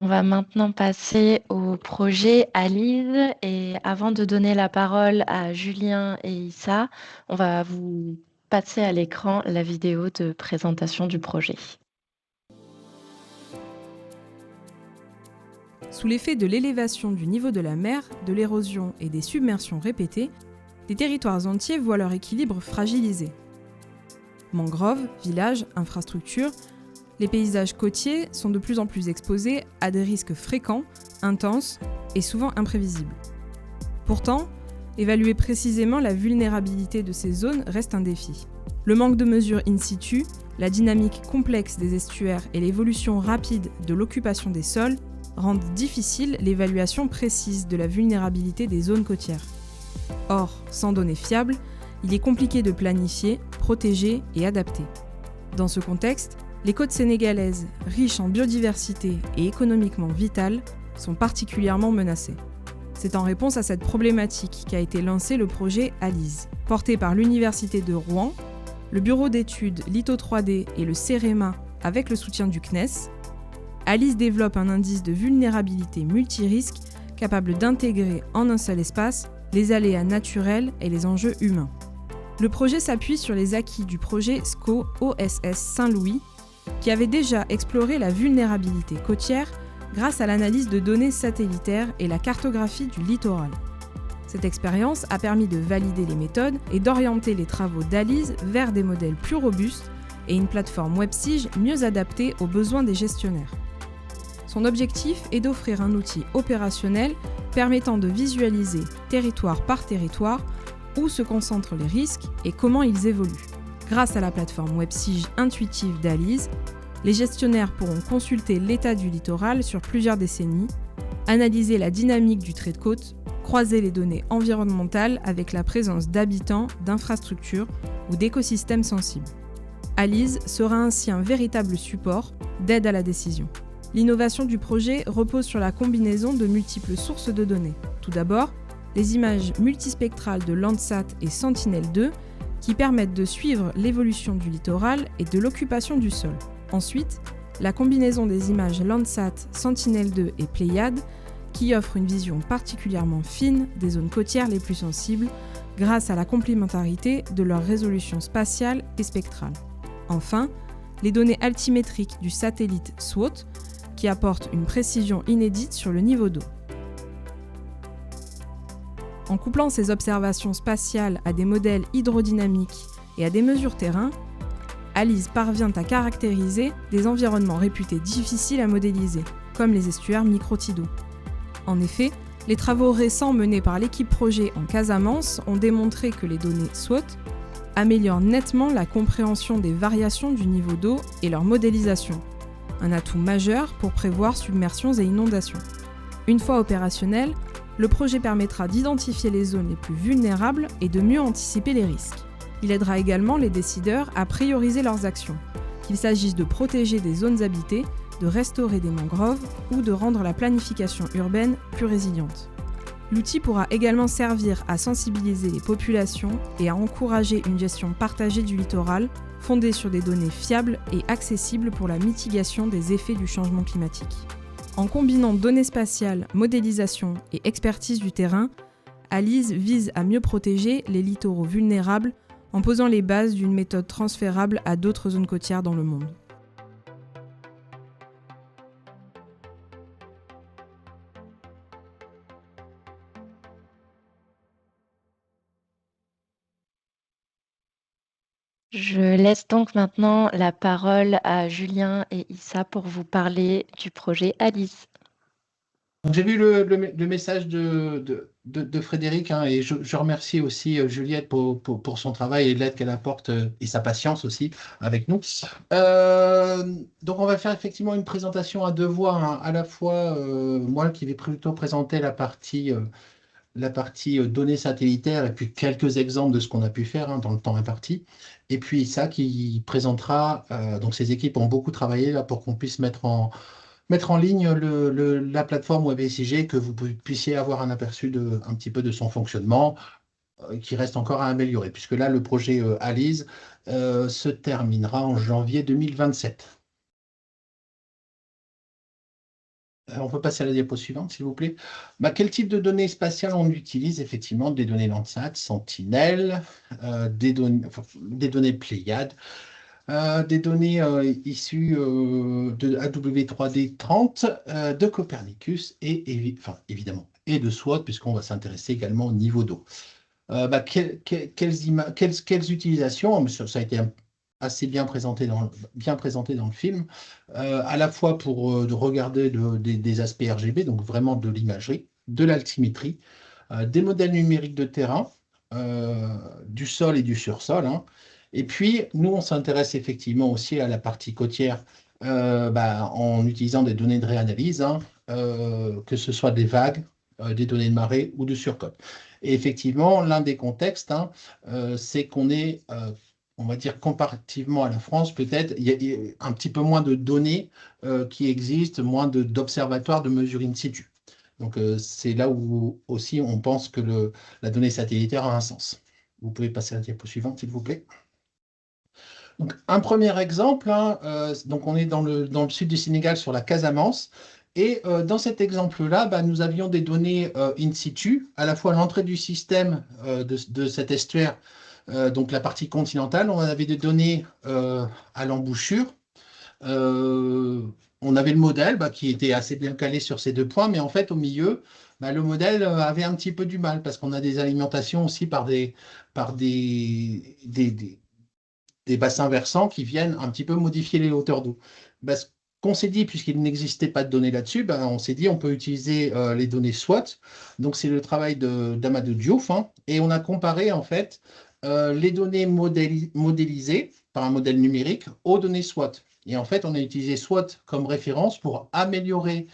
On va maintenant passer au projet Alise et avant de donner la parole à Julien et Issa, on va vous passer à l'écran la vidéo de présentation du projet. Sous l'effet de l'élévation du niveau de la mer, de l'érosion et des submersions répétées, des territoires entiers voient leur équilibre fragilisé. Mangroves, villages, infrastructures, les paysages côtiers sont de plus en plus exposés à des risques fréquents, intenses et souvent imprévisibles. Pourtant, évaluer précisément la vulnérabilité de ces zones reste un défi. Le manque de mesures in situ, la dynamique complexe des estuaires et l'évolution rapide de l'occupation des sols rendent difficile l'évaluation précise de la vulnérabilité des zones côtières. Or, sans données fiables, il est compliqué de planifier, protéger et adapter. Dans ce contexte, les côtes sénégalaises, riches en biodiversité et économiquement vitales, sont particulièrement menacées. C'est en réponse à cette problématique qu'a été lancé le projet ALISE. Porté par l'Université de Rouen, le Bureau d'études Litho 3D et le CEREMA avec le soutien du CNES, ALISE développe un indice de vulnérabilité multirisque capable d'intégrer en un seul espace les aléas naturels et les enjeux humains. Le projet s'appuie sur les acquis du projet SCO OSS Saint-Louis, qui avait déjà exploré la vulnérabilité côtière grâce à l'analyse de données satellitaires et la cartographie du littoral. Cette expérience a permis de valider les méthodes et d'orienter les travaux d'ALISE vers des modèles plus robustes et une plateforme WebSige mieux adaptée aux besoins des gestionnaires. Son objectif est d'offrir un outil opérationnel permettant de visualiser territoire par territoire où se concentrent les risques et comment ils évoluent. Grâce à la plateforme WebSige intuitive d'ALISE, les gestionnaires pourront consulter l'état du littoral sur plusieurs décennies, analyser la dynamique du trait de côte, croiser les données environnementales avec la présence d'habitants, d'infrastructures ou d'écosystèmes sensibles. ALISE sera ainsi un véritable support d'aide à la décision. L'innovation du projet repose sur la combinaison de multiples sources de données. Tout d'abord, les images multispectrales de Landsat et Sentinel-2 qui permettent de suivre l'évolution du littoral et de l'occupation du sol. Ensuite, la combinaison des images Landsat, Sentinel-2 et Pléiades qui offre une vision particulièrement fine des zones côtières les plus sensibles grâce à la complémentarité de leur résolution spatiale et spectrale. Enfin, les données altimétriques du satellite SWOT qui apportent une précision inédite sur le niveau d'eau. En couplant ces observations spatiales à des modèles hydrodynamiques et à des mesures terrain, ALISE parvient à caractériser des environnements réputés difficiles à modéliser, comme les estuaires microtidaux. En effet, les travaux récents menés par l'équipe projet en Casamance ont démontré que les données SWOT améliorent nettement la compréhension des variations du niveau d'eau et leur modélisation, un atout majeur pour prévoir submersions et inondations. Une fois opérationnel, le projet permettra d'identifier les zones les plus vulnérables et de mieux anticiper les risques. Il aidera également les décideurs à prioriser leurs actions, qu'il s'agisse de protéger des zones habitées, de restaurer des mangroves ou de rendre la planification urbaine plus résiliente. L'outil pourra également servir à sensibiliser les populations et à encourager une gestion partagée du littoral, fondée sur des données fiables et accessibles pour la mitigation des effets du changement climatique. En combinant données spatiales, modélisation et expertise du terrain, ALISE vise à mieux protéger les littoraux vulnérables en posant les bases d'une méthode transférable à d'autres zones côtières dans le monde. Je laisse donc maintenant la parole à Julien et Issa pour vous parler du projet Alise. Donc, j'ai vu le message de Frédéric, hein, et je remercie aussi Juliette pour son travail et l'aide qu'elle apporte et sa patience aussi avec nous. Donc on va faire effectivement une présentation à deux voix, hein, à la fois moi qui vais plutôt présenter la partie données satellitaires et puis quelques exemples de ce qu'on a pu faire, hein, dans le temps imparti. Et puis ça qui présentera, donc ces équipes ont beaucoup travaillé là pour qu'on puisse mettre en ligne la plateforme WebSIG, que vous puissiez avoir un aperçu un petit peu de son fonctionnement, qui reste encore à améliorer, puisque là, le projet ALISE se terminera en janvier 2027. On peut passer à la diapo suivante, s'il vous plaît. Bah, quel type de données spatiales on utilise? Effectivement, des données Landsat, Sentinel, des données Pléiades, des données issues de AW3D30, de Copernicus enfin, évidemment, et de SWOT, puisqu'on va s'intéresser également au niveau d'eau. Bah, quelles utilisations, ça a été assez bien présenté bien présenté dans le film, à la fois pour regarder des aspects RGB, donc vraiment de l'imagerie, de l'altimétrie, des modèles numériques de terrain, du sol et du sursol, hein. Et puis, nous, on s'intéresse effectivement aussi à la partie côtière, bah, en utilisant des données de réanalyse, hein, que ce soit des vagues, des données de marée ou de surcote. Et effectivement, l'un des contextes, hein, c'est qu'on est, on va dire, comparativement à la France, peut-être, il y a un petit peu moins de données qui existent, moins d'observatoires de mesure in situ. Donc, c'est là où aussi on pense que la donnée satellitaire a un sens. Vous pouvez passer à la diapo suivante, s'il vous plaît. Donc, un premier exemple, hein, donc on est dans le sud du Sénégal, sur la Casamance. Et dans cet exemple-là, bah, nous avions des données in situ, à la fois à l'entrée du système de cet estuaire, donc la partie continentale. On avait des données à l'embouchure. Euh, on avait le modèle bah, qui était assez bien calé sur ces deux points, mais en fait, au milieu, bah, le modèle avait un petit peu du mal parce qu'on a des alimentations aussi par des bassins versants qui viennent un petit peu modifier les hauteurs d'eau. Bah, ce qu'on s'est dit, puisqu'il n'existait pas de données là-dessus, bah, on s'est dit on peut utiliser les données SWOT. Donc, c'est le travail d'Amadou Diouf, hein, et on a comparé en fait les données modélisées par un modèle numérique aux données SWOT. Et en fait, on a utilisé SWOT comme référence pour améliorer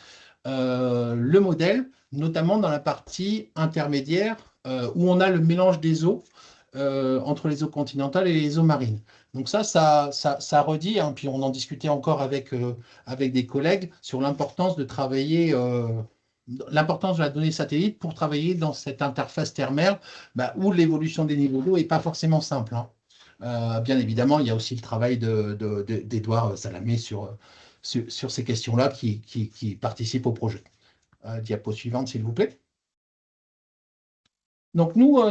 le modèle, notamment dans la partie intermédiaire où on a le mélange des eaux entre les eaux continentales et les eaux marines. Donc ça redit, hein, puis on en discutait encore avec des collègues sur l'importance de travailler, l'importance de la donnée satellite pour travailler dans cette interface terre-mer, bah, où l'évolution des niveaux d'eau n'est pas forcément simple, hein. Bien évidemment, il y a aussi le travail d'Édouard Salamé sur ces questions-là qui participent au projet. Diapo suivante, s'il vous plaît. Donc nous,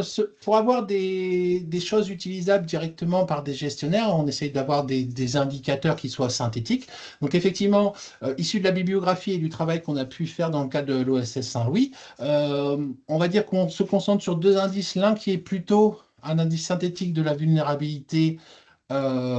pour avoir des choses utilisables directement par des gestionnaires, on essaye d'avoir des indicateurs qui soient synthétiques. Donc effectivement, issus de la bibliographie et du travail qu'on a pu faire dans le cadre de l'OSS Saint-Louis, on va dire qu'on se concentre sur deux indices. L'un qui est plutôt un indice synthétique de la vulnérabilité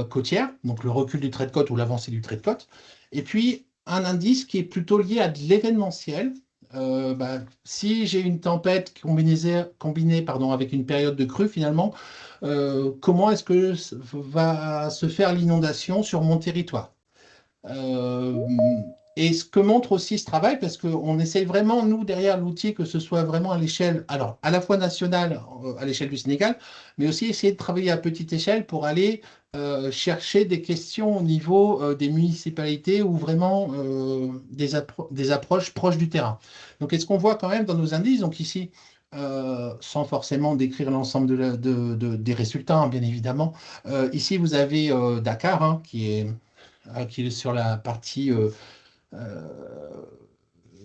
côtière, donc le recul du trait de côte ou l'avancée du trait de côte, et puis un indice qui est plutôt lié à de l'événementiel. Bah, si j'ai une tempête combinée avec une période de crue, finalement, comment est-ce que va se faire l'inondation sur mon territoire? Et ce que montre aussi ce travail, parce qu'on essaye vraiment, nous, derrière l'outil, que ce soit vraiment à l'échelle, alors à la fois nationale, à l'échelle du Sénégal, mais aussi essayer de travailler à petite échelle pour aller chercher des questions au niveau des municipalités ou vraiment des approches proches du terrain. Donc, est-ce qu'on voit quand même dans nos indices, donc ici, sans forcément décrire l'ensemble des résultats, hein, bien évidemment, ici, vous avez Dakar, hein, qui est sur la partie euh,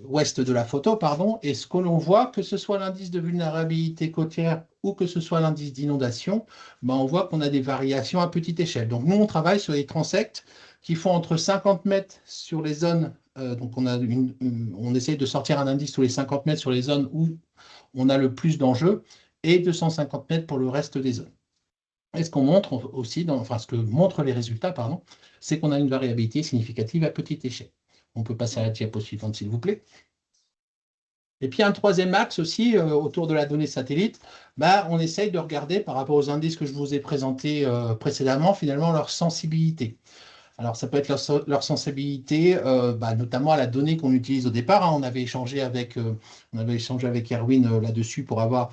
ouest de la photo, pardon, et ce que l'on voit, que ce soit l'indice de vulnérabilité côtière ou que ce soit l'indice d'inondation, ben on voit qu'on a des variations à petite échelle. Donc nous, on travaille sur les transects qui font entre 50 mètres sur les zones, donc on essaie de sortir un indice tous les 50 mètres sur les zones où on a le plus d'enjeux, et 250 mètres pour le reste des zones. Et ce qu'on montre aussi, enfin ce que montrent les résultats, pardon, c'est qu'on a une variabilité significative à petite échelle. On peut passer à la diapo suivante, s'il vous plaît. Et puis un troisième axe aussi, autour de la donnée satellite, bah, on essaye de regarder par rapport aux indices que je vous ai présentés précédemment, finalement, leur sensibilité. Alors, ça peut être leur sensibilité, bah, notamment à la donnée qu'on utilise au départ, hein. On avait échangé avec Erwin là-dessus pour avoir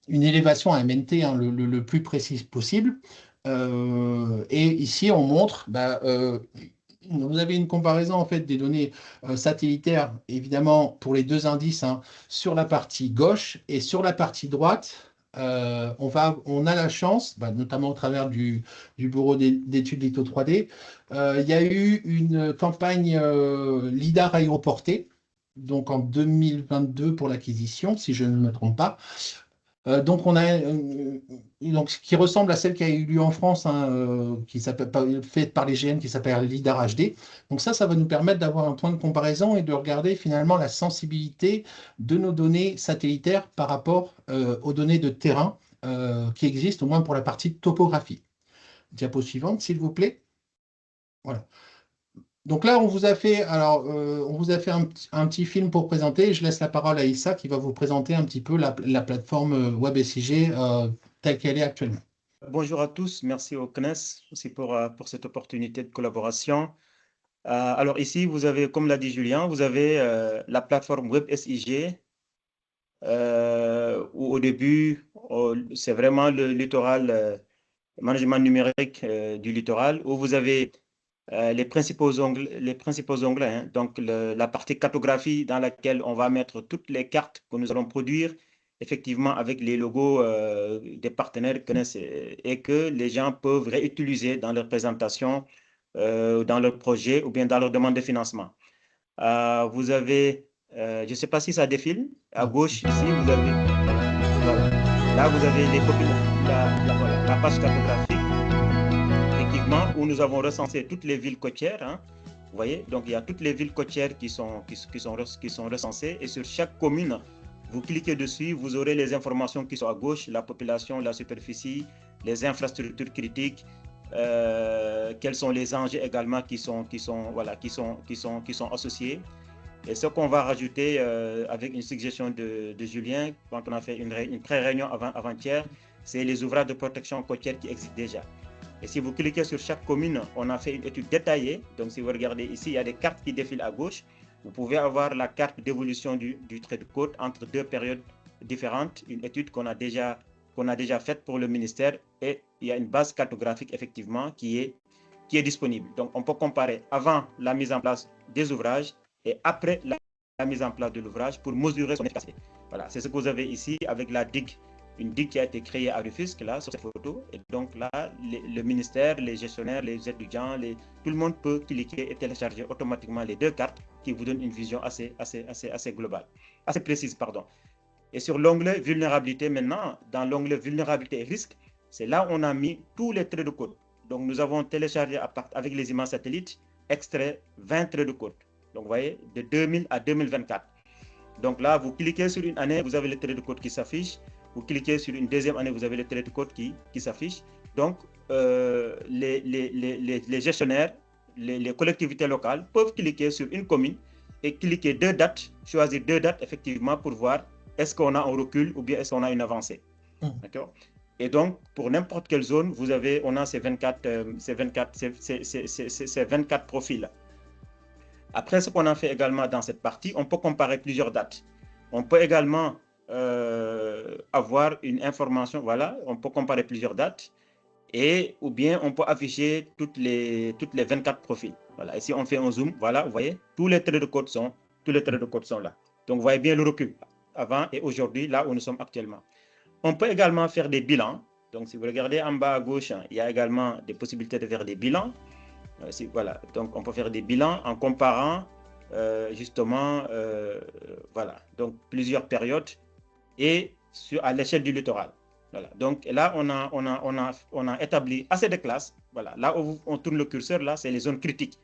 une élévation à MNT, hein, le plus précis possible. Et ici, on montre, bah, vous avez une comparaison en fait des données satellitaires, évidemment, pour les deux indices, hein, sur la partie gauche et sur la partie droite. on a la chance, notamment au travers du Bureau d'études litho 3D, il y a eu une campagne LIDAR aéroportée, donc en 2022 pour l'acquisition, si je ne me trompe pas. Donc, on a donc, qui ressemble à celle qui a eu lieu en France, hein, qui s'appelle, faite par les GN, qui s'appelle LIDAR HD. Donc ça va nous permettre d'avoir un point de comparaison et de regarder finalement la sensibilité de nos données satellitaires par rapport aux données de terrain qui existent, au moins pour la partie topographie. Diapo suivante, s'il vous plaît. Voilà. Donc là, on vous a fait un petit film pour présenter. Je laisse la parole à Issa qui va vous présenter un petit peu la plateforme WebSIG telle qu'elle est actuellement. Bonjour à tous, merci au CNES aussi pour cette opportunité de collaboration. Alors ici, vous avez, comme l'a dit Julien, vous avez la plateforme WebSIG où au début, c'est vraiment le littoral, management numérique du littoral, où vous avez les principaux onglets, hein. Donc la partie cartographie dans laquelle on va mettre toutes les cartes que nous allons produire, effectivement avec les logos des partenaires et que les gens peuvent réutiliser dans leur présentation, dans leur projet ou bien dans leur demande de financement. Vous avez, je ne sais pas si ça défile, à gauche ici, vous avez, voilà. Là vous avez la page cartographique, où nous avons recensé toutes les villes côtières, hein. Vous voyez, donc il y a toutes les villes côtières qui sont recensées, et sur chaque commune, vous cliquez dessus, vous aurez les informations qui sont à gauche, la population, la superficie, les infrastructures critiques, quels sont les enjeux également qui sont associés. Et ce qu'on va rajouter avec une suggestion de Julien, quand on a fait une pré-réunion avant-hier, c'est les ouvrages de protection côtière qui existent déjà. Et si vous cliquez sur chaque commune, on a fait une étude détaillée. Donc, si vous regardez ici, il y a des cartes qui défilent à gauche. Vous pouvez avoir la carte d'évolution du trait de côte entre deux périodes différentes, une étude qu'on a déjà faite pour le ministère, et il y a une base cartographique effectivement qui est disponible. Donc, on peut comparer avant la mise en place des ouvrages et après la mise en place de l'ouvrage pour mesurer son efficacité. Voilà, c'est ce que vous avez ici avec la digue. Une digue qui a été créée à Rufisque, là, sur cette photo. Et donc là, le ministère, les gestionnaires, les étudiants, tout le monde peut cliquer et télécharger automatiquement les deux cartes qui vous donnent une vision assez globale, assez précise, pardon. Et sur l'onglet vulnérabilité maintenant, dans l'onglet vulnérabilité et risque, c'est là où on a mis tous les traits de côte. Donc nous avons téléchargé avec les images satellites, extrait 20 traits de côte. Donc vous voyez, de 2000 à 2024. Donc là, vous cliquez sur une année, vous avez les traits de côte qui s'affichent. Vous cliquez sur une deuxième année, vous avez le trait de côte qui s'affiche. Donc, les gestionnaires, les collectivités locales peuvent cliquer sur une commune et cliquer deux dates, choisir deux dates effectivement pour voir est-ce qu'on a un recul ou bien est-ce qu'on a une avancée. D'accord. Et donc, pour n'importe quelle zone, on a ces 24 profils. Après, ce qu'on a fait également dans cette partie, on peut comparer plusieurs dates. On peut également avoir une information, voilà, on peut comparer plusieurs dates, ou bien on peut afficher toutes les 24 profils. Voilà, et si on fait un zoom, voilà, vous voyez, tous les traits de côte sont là. Donc, vous voyez bien le recul avant et aujourd'hui, là où nous sommes actuellement. On peut également faire des bilans. Donc, si vous regardez en bas à gauche, il y a également des possibilités de faire des bilans. Voilà, donc on peut faire des bilans en comparant justement, voilà, donc plusieurs périodes et à l'échelle du littoral. Voilà. Donc là, on a établi assez de classes. Voilà. Là où on tourne le curseur, là, c'est les zones critiques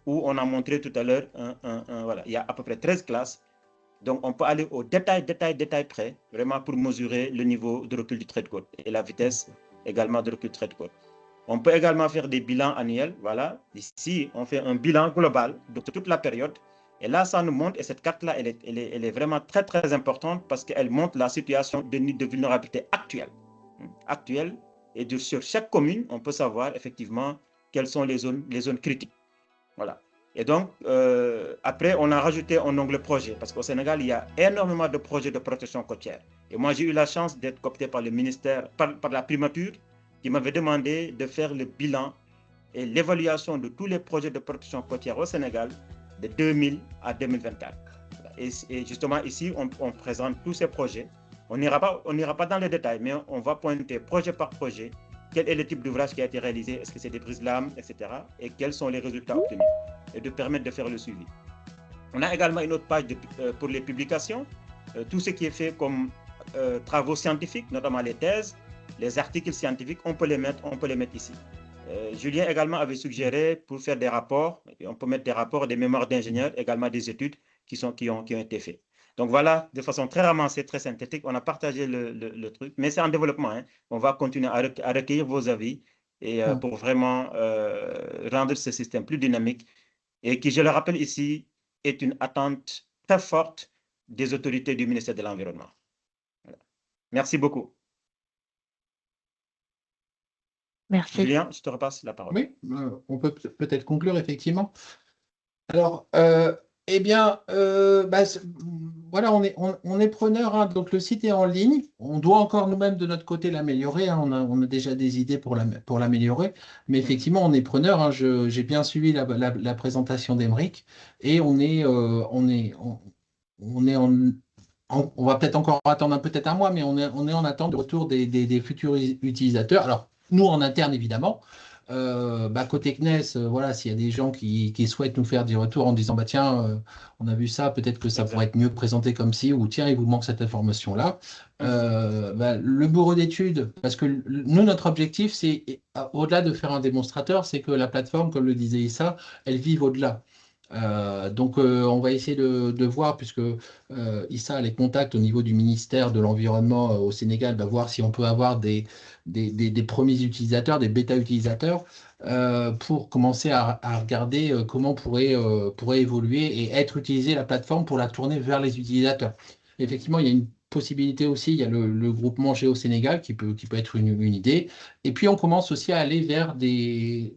où on a montré tout à l'heure, voilà, il y a à peu près 13 classes. Donc, on peut aller au détail près, vraiment pour mesurer le niveau de recul du trait de côte et la vitesse également de recul du trait de côte. On peut également faire des bilans annuels. Voilà. Ici, on fait un bilan global de toute la période. Et là, ça nous montre, et cette carte-là, elle est vraiment très, très importante parce qu'elle montre la situation de vulnérabilité actuelle. Et sur chaque commune, on peut savoir effectivement quelles sont les zones critiques. Voilà. Et donc, après, on a rajouté un onglet projet parce qu'au Sénégal, il y a énormément de projets de protection côtière. Et moi, j'ai eu la chance d'être coopté par le ministère, par la primature, qui m'avait demandé de faire le bilan et l'évaluation de tous les projets de protection côtière au Sénégal de 2000 à 2024. Et justement, ici, on présente tous ces projets On n'ira pas dans les détails, mais on va pointer projet par projet quel est le type d'ouvrage qui a été réalisé, est-ce que c'est des prises lames, etc. et quels sont les résultats obtenus, et de permettre de faire le suivi. On a également une autre page pour les publications, tout ce qui est fait comme travaux scientifiques, notamment les thèses, les articles scientifiques, on peut les mettre ici. Julien également avait suggéré pour faire des rapports, on peut mettre des rapports, des mémoires d'ingénieurs, également des études qui ont été faites. Donc voilà, de façon très ramassée, très synthétique, on a partagé le truc, mais c'est en développement. Hein. On va continuer à recueillir vos avis et pour vraiment rendre ce système plus dynamique et qui, je le rappelle ici, est une attente très forte des autorités du ministère de l'Environnement. Voilà. Merci beaucoup. Merci. Julien, je te repasse la parole. Oui, on peut peut-être conclure, effectivement. Alors, eh bien, voilà, on est preneur, hein, donc le site est en ligne. On doit encore nous-mêmes de notre côté l'améliorer. Hein, on a déjà des idées pour l'améliorer, mais effectivement, on est preneur. Hein, j'ai bien suivi la présentation d'Emeric et on va peut-être encore attendre peut-être un mois, mais on est en attente de retour des futurs utilisateurs. Alors, nous en interne, évidemment. Côté CNES, voilà, s'il y a des gens qui souhaitent nous faire des retours en disant bah tiens, on a vu ça, peut-être que ça pourrait être mieux présenté comme ci, ou tiens, il vous manque cette information-là. Le bureau d'études, parce que nous, notre objectif, c'est, au-delà de faire un démonstrateur, c'est que la plateforme, comme le disait Issa, elle vive au-delà. Donc, on va essayer de voir, puisque Issa a les contacts au niveau du ministère de l'Environnement au Sénégal, voir si on peut avoir des premiers utilisateurs, des bêta-utilisateurs, pour commencer à regarder comment pourrait évoluer et être utilisée la plateforme pour la tourner vers les utilisateurs. Effectivement, il y a une possibilité aussi, il y a le groupement Géo-Sénégal qui peut être une idée. Et puis, on commence aussi à aller vers des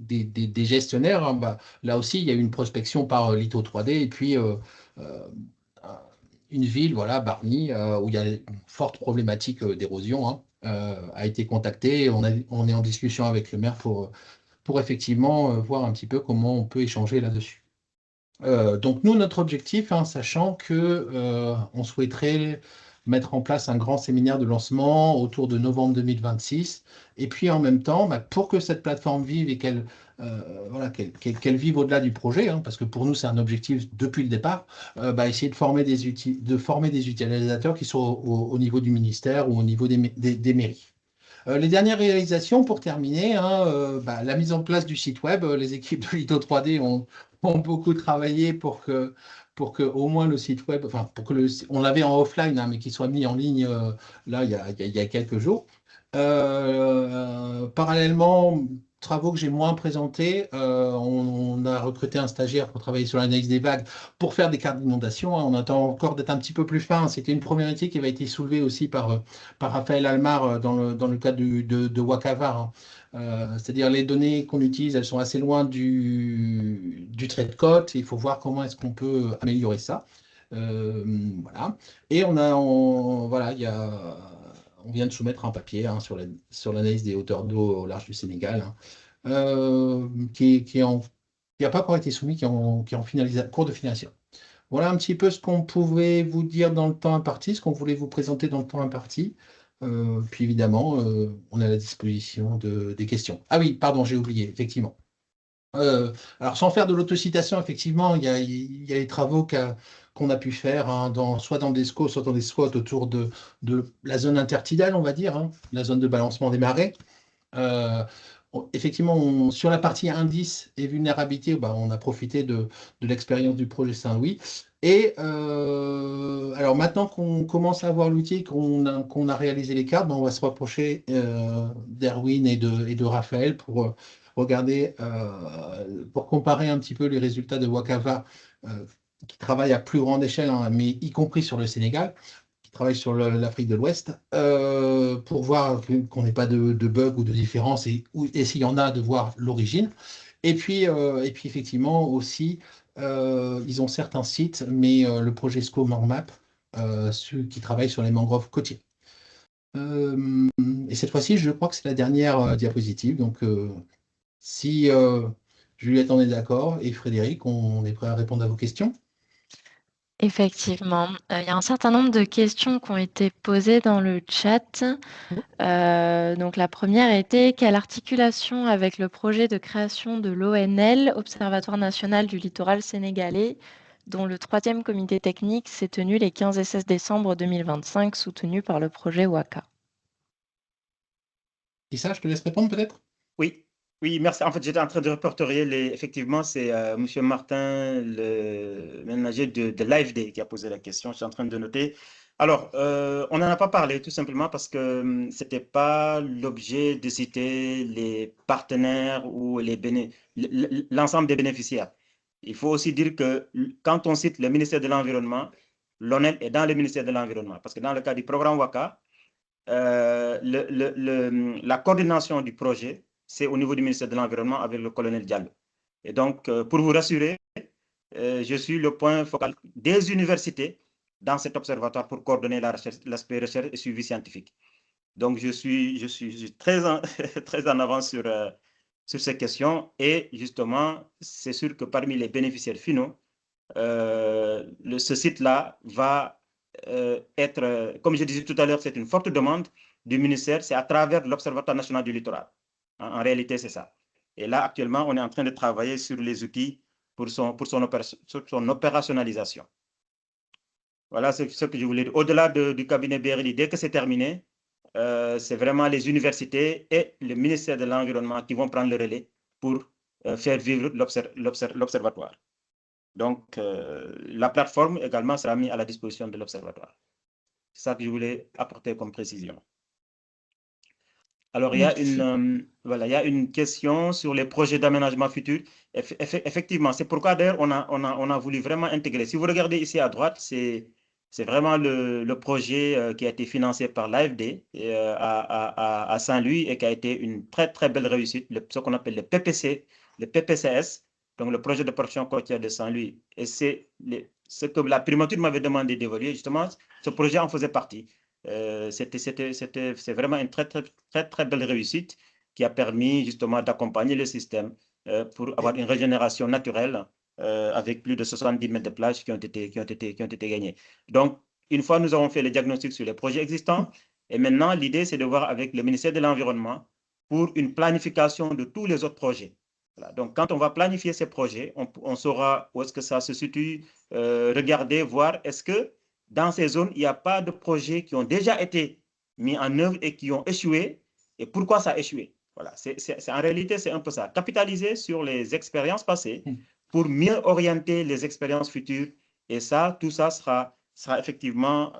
gestionnaires. Hein. Là aussi, il y a eu une prospection par Litho 3D et puis une ville, voilà, Bargny, où il y a une forte problématique d'érosion, hein, a été contactée. On est en discussion avec le maire pour effectivement voir un petit peu comment on peut échanger là-dessus. Donc nous, notre objectif, hein, sachant que on souhaiterait mettre en place un grand séminaire de lancement autour de novembre 2026, et puis en même temps, pour que cette plateforme vive et qu'elle vive au-delà du projet, hein, parce que pour nous, c'est un objectif depuis le départ, essayer de former des utilisateurs qui sont au niveau du ministère ou au niveau des mairies. Les dernières réalisations, pour terminer, hein, la mise en place du site web, les équipes de Litho 3D ont beaucoup travaillé pour que au moins le site web, enfin on l'avait en offline, hein, mais qu'il soit mis en ligne là il y a quelques jours. Parallèlement, travaux que j'ai moins présentés, on a recruté un stagiaire pour travailler sur l'analyse des vagues pour faire des cartes d'inondation. Hein. On attend encore d'être un petit peu plus fin. C'était une problématique qui avait été soulevée aussi par Raphaël Almar dans le cadre de Wakavar. Hein. C'est-à-dire les données qu'on utilise, elles sont assez loin du trait de côte. Il faut voir comment est-ce qu'on peut améliorer ça. Voilà. Et on vient de soumettre un papier, hein, sur l'analyse des hauteurs d'eau au large du Sénégal, hein, qui n'a pas encore été soumis, qui est en cours de finalisation. Voilà un petit peu ce qu'on pouvait vous dire dans le temps imparti, ce qu'on voulait vous présenter dans le temps imparti. Puis évidemment, on est à la disposition des questions. Ah oui, pardon, j'ai oublié, effectivement. Alors, sans faire de l'autocitation, effectivement, il y a les travaux qu'on a pu faire, hein, soit dans des SCO, soit dans des SWOT autour de la zone intertidale, on va dire, hein, la zone de balancement des marées. Effectivement, sur la partie indice et vulnérabilité, on a profité de l'expérience du projet Saint-Louis. Et alors maintenant qu'on commence à avoir l'outil, qu'on a réalisé les cartes, on va se rapprocher d'Erwin et de Raphaël pour regarder, pour comparer un petit peu les résultats de Wakava, qui travaille à plus grande échelle, hein, mais y compris sur le Sénégal, qui travaille sur l'Afrique de l'Ouest, pour voir qu'on n'ait pas de bug ou de différence, et s'il y en a, de voir l'origine. Et puis effectivement aussi, ils ont certains sites, mais le projet SCO MorMap, qui travaille sur les mangroves côtiers. Et cette fois-ci, je crois que c'est la dernière diapositive. Donc, si Juliette en est d'accord et Frédéric, on est prêt à répondre à vos questions. Effectivement, il y a un certain nombre de questions qui ont été posées dans le chat. Donc la première était: quelle articulation avec le projet de création de l'ONL, Observatoire national du littoral sénégalais, dont le 3e comité technique s'est tenu les 15 et 16 décembre 2025, soutenu par le projet WACA? Issa, je te laisse répondre peut-être? Oui, oui, merci. En fait, j'étais en train de répertorier effectivement, c'est Monsieur Martin, le manager de LiveDay, qui a posé la question. Je suis en train de noter. Alors, on n'en a pas parlé tout simplement parce que ce n'était pas l'objet de citer les partenaires ou l'ensemble des bénéficiaires. Il faut aussi dire que quand on cite le ministère de l'Environnement, l'ONEL est dans le ministère de l'Environnement. Parce que dans le cas du programme WACA, la coordination du projet, c'est au niveau du ministère de l'Environnement avec le colonel Diallo. Et donc, pour vous rassurer, je suis le point focal des universités dans cet observatoire pour coordonner l'aspect recherche et suivi scientifique. Donc, je suis très très en avance sur ces questions. Et justement, c'est sûr que parmi les bénéficiaires finaux, ce site-là va être, comme je disais tout à l'heure, c'est une forte demande du ministère, c'est à travers l'Observatoire national du littoral. En réalité, c'est ça. Et là, actuellement, on est en train de travailler sur les outils pour son opérationnalisation. Voilà ce que je voulais dire. Au-delà du cabinet BRI, dès que c'est terminé, c'est vraiment les universités et le ministère de l'Environnement qui vont prendre le relais pour faire vivre l'observatoire. Donc, la plateforme également sera mise à la disposition de l'Observatoire. C'est ça que je voulais apporter comme précision. Alors, il y a une question sur les projets d'aménagement futur. Effectivement, c'est pourquoi d'ailleurs on a voulu vraiment intégrer. Si vous regardez ici à droite, c'est vraiment le projet qui a été financé par l'AFD à Saint-Louis et qui a été une très, très belle réussite, ce qu'on appelle le PPCS, donc le projet de protection côtière de Saint-Louis. Et c'est ce que la primature m'avait demandé d'évaluer, justement, ce projet en faisait partie. C'est vraiment une très, très, très, très belle réussite qui a permis justement d'accompagner le système pour avoir une régénération naturelle avec plus de 70 mètres de plage qui ont été gagnés. Donc, une fois nous avons fait le diagnostic sur les projets existants, et maintenant l'idée c'est de voir avec le ministère de l'Environnement pour une planification de tous les autres projets. Voilà. Donc, quand on va planifier ces projets, on saura où est-ce que ça se situe, regarder, voir est-ce que dans ces zones, il n'y a pas de projets qui ont déjà été mis en œuvre et qui ont échoué. Et pourquoi ça a échoué? Voilà. En réalité, c'est un peu ça. Capitaliser sur les expériences passées pour mieux orienter les expériences futures. Et ça, tout ça sera effectivement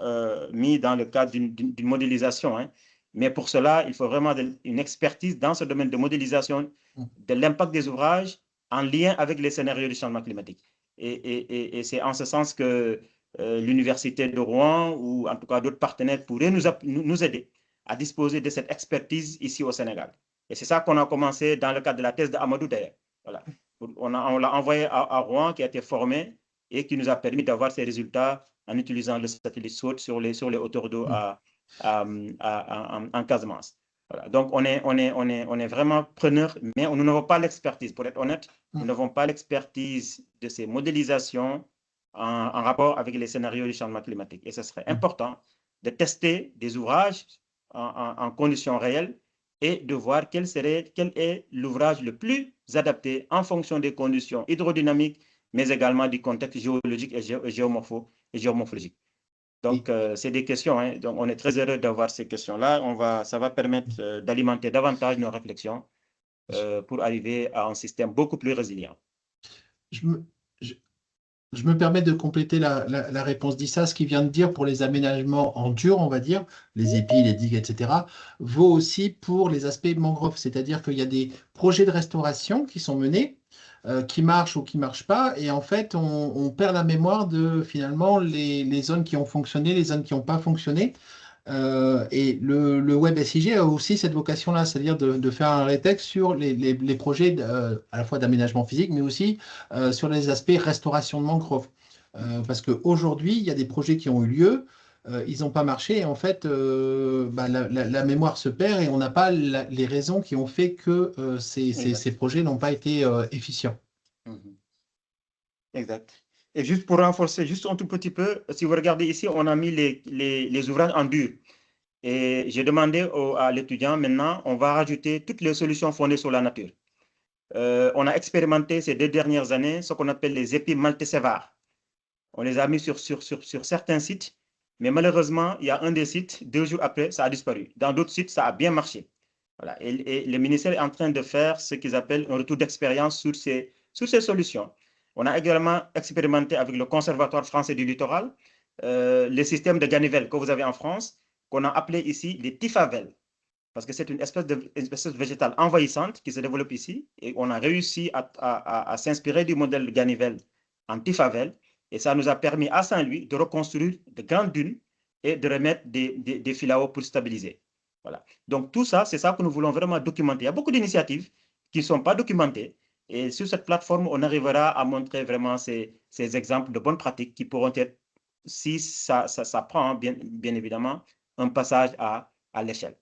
mis dans le cadre d'une modélisation. Hein. Mais pour cela, il faut vraiment une expertise dans ce domaine de modélisation de l'impact des ouvrages en lien avec les scénarios du changement climatique. Et c'est en ce sens que l'université de Rouen ou en tout cas d'autres partenaires pourraient nous aider à disposer de cette expertise ici au Sénégal. Et c'est ça qu'on a commencé dans le cadre de la thèse d'Amadou d'ailleurs. Voilà. On l'a envoyé à Rouen qui a été formé et qui nous a permis d'avoir ces résultats en utilisant le satellite SWOT sur les hauteurs d'eau en Casamance. Voilà. Donc, on est vraiment preneur, mais nous n'avons pas l'expertise. Pour être honnête, nous n'avons pas l'expertise de ces modélisations en rapport avec les scénarios du changement climatique. Et ce serait important de tester des ouvrages en conditions réelles et de voir quel est l'ouvrage le plus adapté en fonction des conditions hydrodynamiques, mais également du contexte géologique et géomorphologique. Donc, c'est des questions. Hein. Donc, on est très heureux d'avoir ces questions-là. Ça va permettre d'alimenter davantage nos réflexions pour arriver à un système beaucoup plus résilient. Je me permets de compléter la réponse d'Issa. Ce qu'il vient de dire pour les aménagements en dur, on va dire, les épis, les digues, etc., vaut aussi pour les aspects mangroves. C'est-à-dire qu'il y a des projets de restauration qui sont menés, qui marchent ou qui ne marchent pas. Et en fait, on perd la mémoire de finalement les zones qui ont fonctionné, les zones qui n'ont pas fonctionné. Et le Web SIG a aussi cette vocation-là, c'est-à-dire de faire un rétexte sur les projets à la fois d'aménagement physique, mais aussi sur les aspects restauration de mangroves. Parce qu'aujourd'hui, il y a des projets qui ont eu lieu, ils n'ont pas marché, et en fait, la mémoire se perd et on n'a pas les raisons qui ont fait que ces projets n'ont pas été efficients. Exact. Et juste pour renforcer, juste un tout petit peu, si vous regardez ici, on a mis les ouvrages en dur. Et j'ai demandé à l'étudiant, maintenant, on va rajouter toutes les solutions fondées sur la nature. On a expérimenté ces 2 dernières années ce qu'on appelle les épis multisévars. On les a mis sur certains sites, mais malheureusement, il y a un des sites, 2 jours après, ça a disparu. Dans d'autres sites, ça a bien marché. Voilà. Et le ministère est en train de faire ce qu'ils appellent un retour d'expérience sur ces solutions. On a également expérimenté avec le Conservatoire français du littoral le système de ganivelle que vous avez en France, qu'on a appelé ici les tifavelles, parce que c'est une espèce végétale envahissante qui se développe ici, et on a réussi à s'inspirer du modèle de ganivelle en tifavelle, et ça nous a permis à Saint-Louis de reconstruire de grandes dunes et de remettre des filaos pour stabiliser. Voilà. Donc tout ça, c'est ça que nous voulons vraiment documenter. Il y a beaucoup d'initiatives qui ne sont pas documentées, et sur cette plateforme, on arrivera à montrer vraiment ces exemples de bonnes pratiques qui pourront être, si ça prend bien évidemment, un passage à l'échelle.